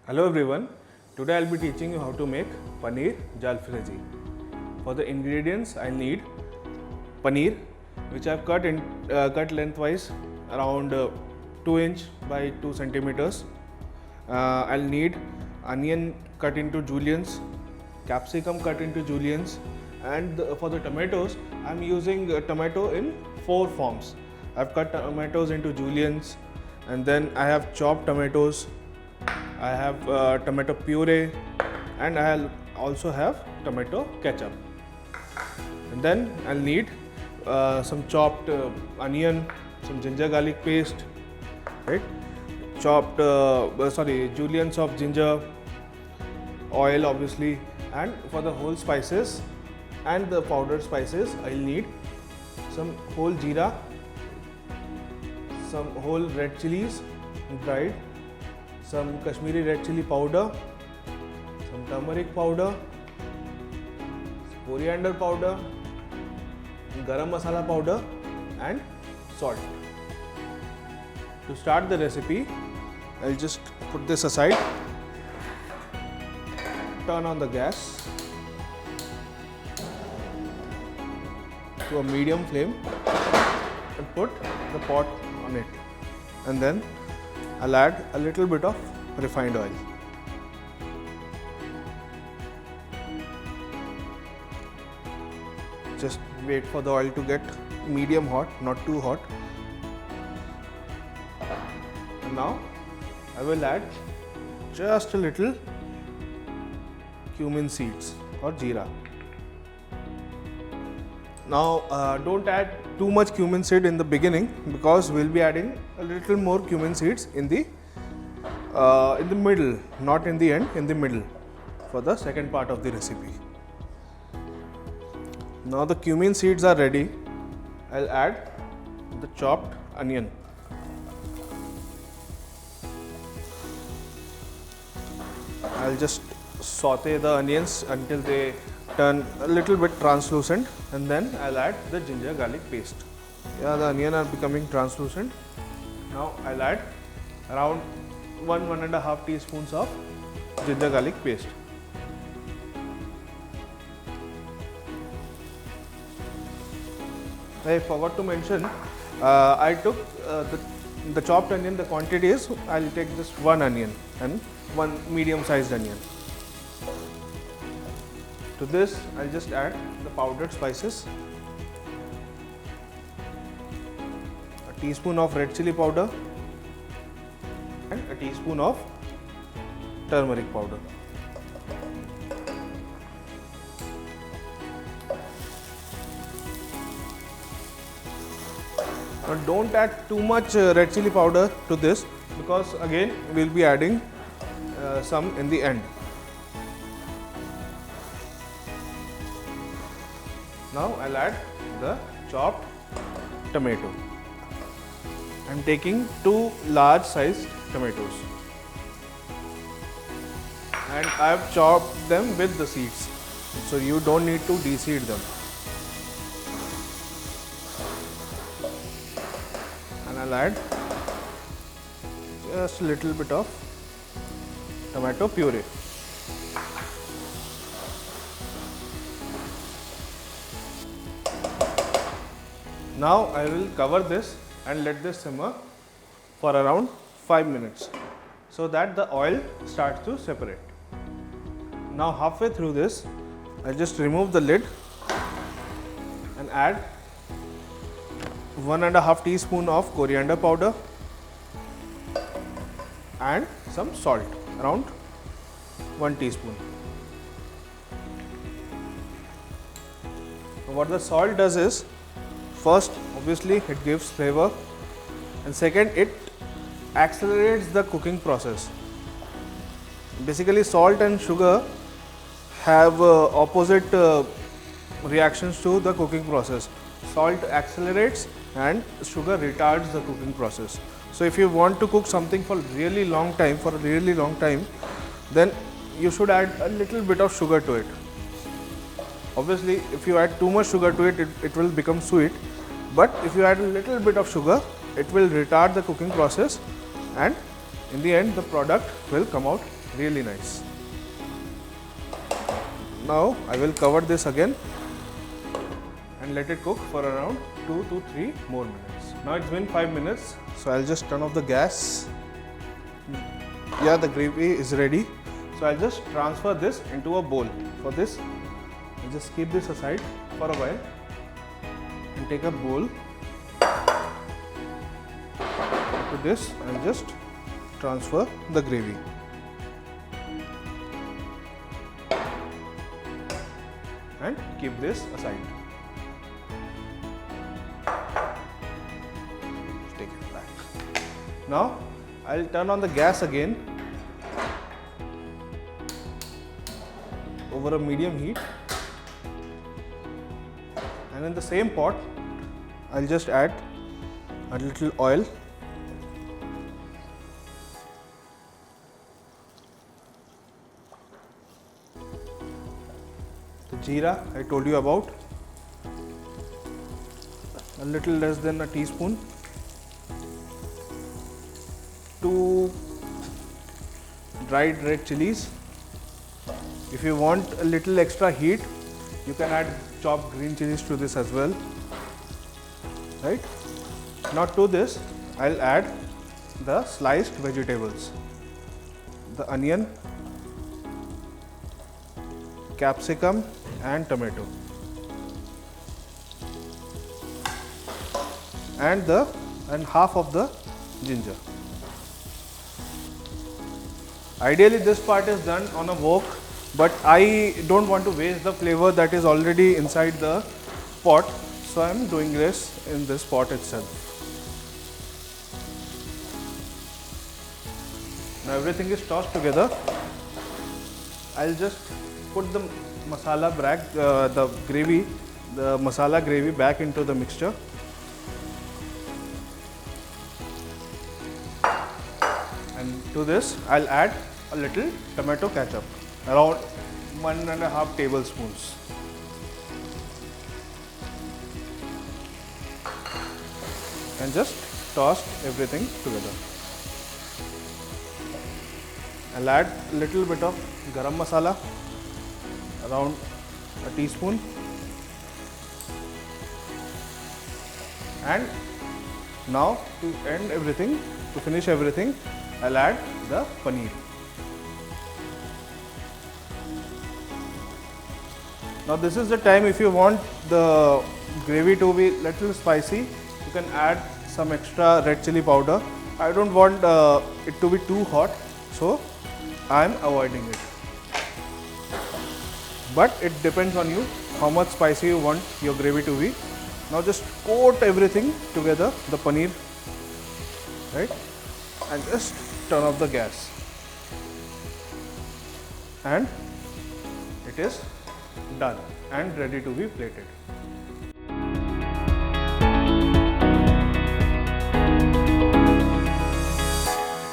Hello everyone, today I'll be teaching you how to make Paneer Jalfrezi. For the ingredients I'll need paneer, which I've cut lengthwise around 2 inch by 2 centimeters. I'll need onion cut into juliennes, capsicum cut into juliennes, and for the tomatoes I'm using tomato in 4 forms. I've cut tomatoes into juliennes, and then I have chopped tomatoes. I have tomato puree, and I'll also have tomato ketchup. And then I'll need some chopped onion, some ginger garlic paste, right? Chopped juliennes of ginger, oil obviously, and for the whole spices and the powdered spices I'll need some whole jeera, some whole red chilies dried, some Kashmiri red chili powder, some turmeric powder, coriander powder, garam masala powder, and salt. To start the recipe, I'll just put this aside, turn on the gas to a medium flame and put the pot on it, and then I'll add a little bit of refined oil. Just wait for the oil to get medium hot, not too hot. And now I will add just a little cumin seeds or jeera. Now don't add too much cumin seed in the beginning, because we'll be adding a little more cumin seeds in the middle, not in the end, in the middle, for the second part of the recipe. Now the cumin seeds are ready. I'll add the chopped onion. I'll just saute the onions until they turn a little bit translucent, and then I'll add the ginger garlic paste. Yeah, the onion are becoming translucent. Now I'll add around 1–1.5 teaspoons of ginger garlic paste. I forgot to mention, I took the chopped onion. The quantity is, I'll take just 1 onion and 1 medium sized onion. To this, I'll just add the powdered spices, a teaspoon of red chili powder, and a teaspoon of turmeric powder. Now don't add too much red chili powder to this, because again we'll be adding some in the end. Now I'll add the chopped tomato. I'm taking 2 large sized tomatoes, and I've chopped them with the seeds, so you don't need to de-seed them. And I'll add just a little bit of tomato puree. Now I will cover this and let this simmer for around 5 minutes, so that the oil starts to separate. Now halfway through this, I just remove the lid and add 1.5 teaspoon of coriander powder and some salt, around 1 teaspoon. What the salt does is, first, obviously it gives flavor, and second, it accelerates the cooking process. Basically, salt and sugar have opposite reactions to the cooking process. Salt accelerates and sugar retards the cooking process. So if you want to cook something for a really long time, then you should add a little bit of sugar to it. Obviously, if you add too much sugar to it, it will become sweet. But if you add a little bit of sugar, it will retard the cooking process, and in the end the product will come out really nice. Now I will cover this again and let it cook for around 2 to 3 more minutes. Now it's been 5 minutes, so I'll just turn off the gas. Yeah, the gravy is ready. So I'll just transfer this into a bowl. For this, I'll just keep this aside for a while and take a bowl. To this, I'll just transfer the gravy. And keep this aside. Take it back. Now I'll turn on the gas again over a medium heat, and in the same pot I'll just add a little oil. The jeera I told you about, a little less than a teaspoon. 2 dried red chilies. If you want a little extra heat, you can add chopped green chilies to this as well. Right? Now to this, I'll add the sliced vegetables. The onion, capsicum and tomato. And half of the ginger. Ideally this part is done on a wok, but I don't want to waste the flavor that is already inside the pot, so I am doing this in this pot itself. Now everything is tossed together. I'll just put the masala gravy back into the mixture. And to this, I'll add a little tomato ketchup, around 1.5 tablespoons. And just toss everything together. I'll add a little bit of garam masala, around a teaspoon. And now to finish everything, I'll add the paneer. Now this is the time, if you want the gravy to be little spicy, you can add some extra red chili powder. I don't want it to be too hot, so I am avoiding it. But it depends on you how much spicy you want your gravy to be. Now just coat everything together, the paneer, right? And just turn off the gas. And it is done and ready to be plated.